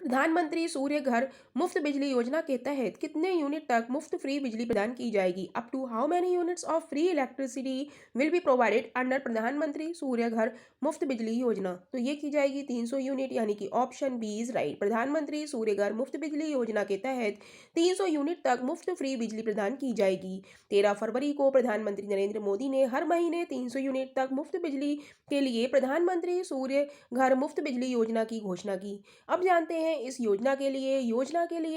प्रधानमंत्री सूर्य घर मुफ्त बिजली योजना के तहत कितने यूनिट तक मुफ्त फ्री बिजली प्रदान की जाएगी? Up to how many units of free electricity will be provided under Pradhanmantri Surya घर मुफ्त बिजली योजना? तो ये की जाएगी 300 यूनिट, यानी कि ऑप्शन बी इज राइट। प्रधानमंत्री सूर्य घर मुफ्त बिजली योजना के तहत 300 यूनिट तक मुफ्त फ्री बिजली प्रदान की जाएगी। 13 फरवरी को प्रधानमंत्री नरेंद्र मोदी ने हर महीने 300 यूनिट तक मुफ्त बिजली के लिए प्रधानमंत्री सूर्य घर मुफ्त बिजली योजना की घोषणा की। अब जानते हैं इस योजना के लिए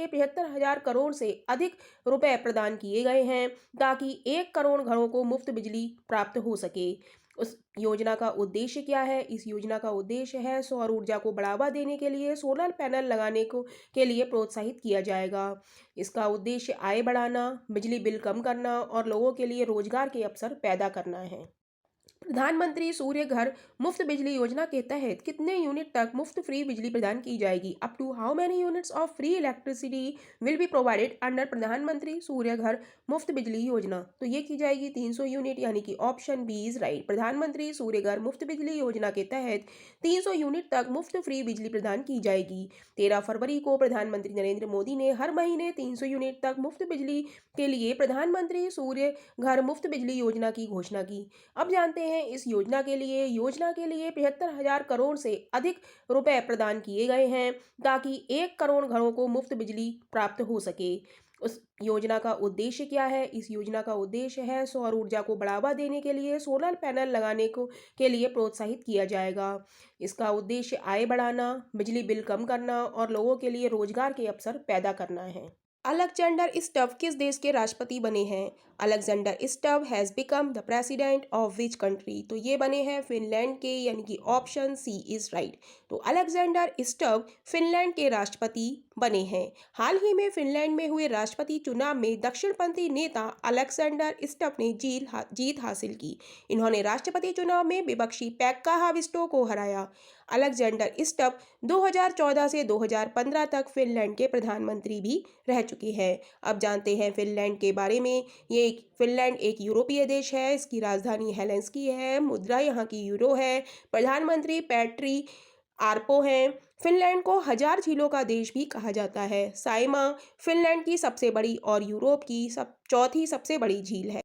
75,000 करोड़ से अधिक रुपए प्रदान किए गए हैं ताकि 1 करोड़ घरों को मुफ्त बिजली प्राप्त हो सके। उस योजना का उद्देश्य क्या है? इस योजना का उद्देश्य है सौर ऊर्जा को बढ़ावा देने के लिए सोलर पैनल लगाने को के लिए प्रोत्साहित किया जाएगा। इसका उद्देश्य आय बढ़ाना, बिजली बिल कम करना और लोगों के लिए रोजगार के अवसर पैदा करना है। प्रधानमंत्री सूर्य घर मुफ्त बिजली योजना के तहत कितने यूनिट तक मुफ्त फ्री बिजली प्रदान की जाएगी? Up to how many units of free electricity will be provided under Pradhanmantri Surya घर मुफ्त बिजली योजना? तो ये की जाएगी 300 यूनिट, यानी कि ऑप्शन बी इज राइट। प्रधानमंत्री सूर्य घर मुफ्त बिजली योजना के तहत 300 यूनिट तक मुफ्त फ्री बिजली प्रदान की जाएगी। 13 फरवरी को प्रधानमंत्री नरेंद्र मोदी ने हर महीने 300 यूनिट तक मुफ्त बिजली के लिए प्रधानमंत्री सूर्य घर मुफ्त बिजली योजना की घोषणा की। अब जानते हैं इस योजना के लिए 75,000 करोड़ से अधिक रुपए प्रदान किए गए हैं ताकि 1 करोड़ घरों को मुफ्त बिजली प्राप्त हो सके। उस योजना का उद्देश्य क्या है? इस योजना का उद्देश्य है सौर ऊर्जा को बढ़ावा देने के लिए सोलर पैनल लगाने के लिए प्रोत्साहित किया जाएगा। इसका उद्देश्य आय बढ़ाना, बिजली बिल कम करना और लोगों के लिए रोजगार के अवसर पैदा करना है। अलेक्जेंडर स्टव किस देश के राष्ट्रपति बने हैं? Alexander stove has become the president of which country? तो ये बने हैं फिनलैंड के, यानी कि ऑप्शन सी इज राइट। तो अलेक्जेंडर स्टव फिनलैंड के राष्ट्रपति बने हैं। हाल ही में फिनलैंड में हुए राष्ट्रपति चुनाव में दक्षिणपंथी नेता अलेक्जेंडर स्टव ने जीत हासिल की। इन्होंने राष्ट्रपति चुनाव में विपक्षी पेक्का हाविस्टो को हराया। अलेक्जेंडर स्टव 2014 से 2015 तक फिनलैंड के प्रधानमंत्री भी रह चुके हैं। अब जानते हैं फिनलैंड के बारे में। फिनलैंड एक यूरोपीय देश है। इसकी राजधानी हेलेंस्की है। मुद्रा यहाँ की यूरो है। प्रधानमंत्री पैट्री आर्पो हैं। फिनलैंड को हजार झीलों का देश भी कहा जाता है। साइमा फिनलैंड की सबसे बड़ी और यूरोप की चौथी सबसे बड़ी झील है।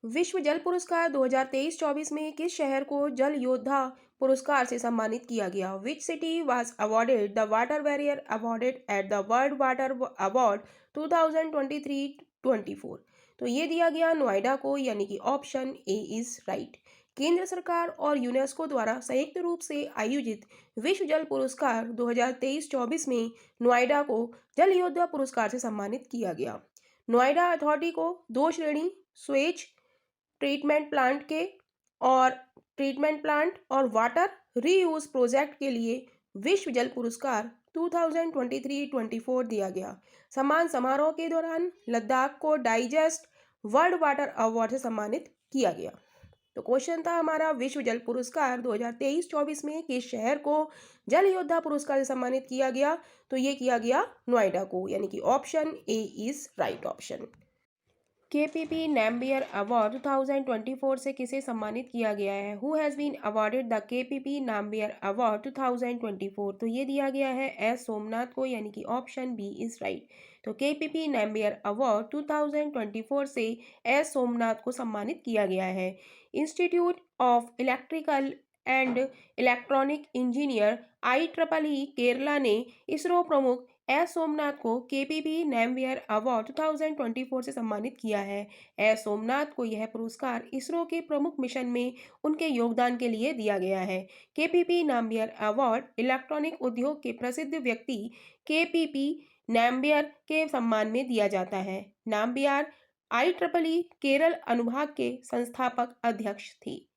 विश्व जल पुरस्कार 2023-24 में किस शहर को जल योद्धा पुरस्कार से सम्मानित किया गया? Which city was awarded the water warrior awarded at the world water award 2023-24? तो ये दिया गया नोएडा को, यानी कि ऑप्शन ए इज राइट। केंद्र सरकार और यूनेस्को द्वारा संयुक्त रूप से आयोजित विश्व जल पुरस्कार 2023-24 में नोएडा को जल योद्धा पुरस्कार से सम्मानित किया गया। नोएडा अथॉरिटी को 2 श्रेणी स्वेज ट्रीटमेंट प्लांट और वाटर रीयूज प्रोजेक्ट के लिए विश्व जल पुरस्कार 2023-24 दिया गया। सम्मान समारोह के दौरान लद्दाख को डाइजेस्ट वर्ल्ड वाटर अवार्ड से सम्मानित किया गया। तो क्वेश्चन था हमारा, विश्व जल पुरस्कार 2023-24 में किस शहर को जल योद्धा पुरस्कार से सम्मानित किया गया? तो ये किया गया नोएडा को, यानी कि option A is right option. KPP Nambiar award 2024 से किसे सम्मानित किया गया है? Who has been awarded the KPP Nambiar award 2024? तो ये दिया गया है एस सोमनाथ को, यानी कि ऑप्शन बी इज राइट। तो केपीपी नैम्बियर अवार्ड 2024 से एस सोमनाथ को सम्मानित किया गया है। Institute of electrical and electronic engineer IEEE Kerala ने इसरो प्रमुख एस सोमनाथ को केपीपी नैम्बियर अवार्ड 2024 से सम्मानित किया है। एस सोमनाथ को यह पुरस्कार इसरो के प्रमुख मिशन में उनके योगदान के लिए दिया गया है। केपीपी नैम्बियर अवार्ड इलेक्ट्रॉनिक उद्योग के प्रसिद्ध व्यक्ति केपीपी नैम्बियर के सम्मान में दिया जाता है। नैम्बियर IEEE केरल अनुभाग के संस्थापक अध्यक्ष थी।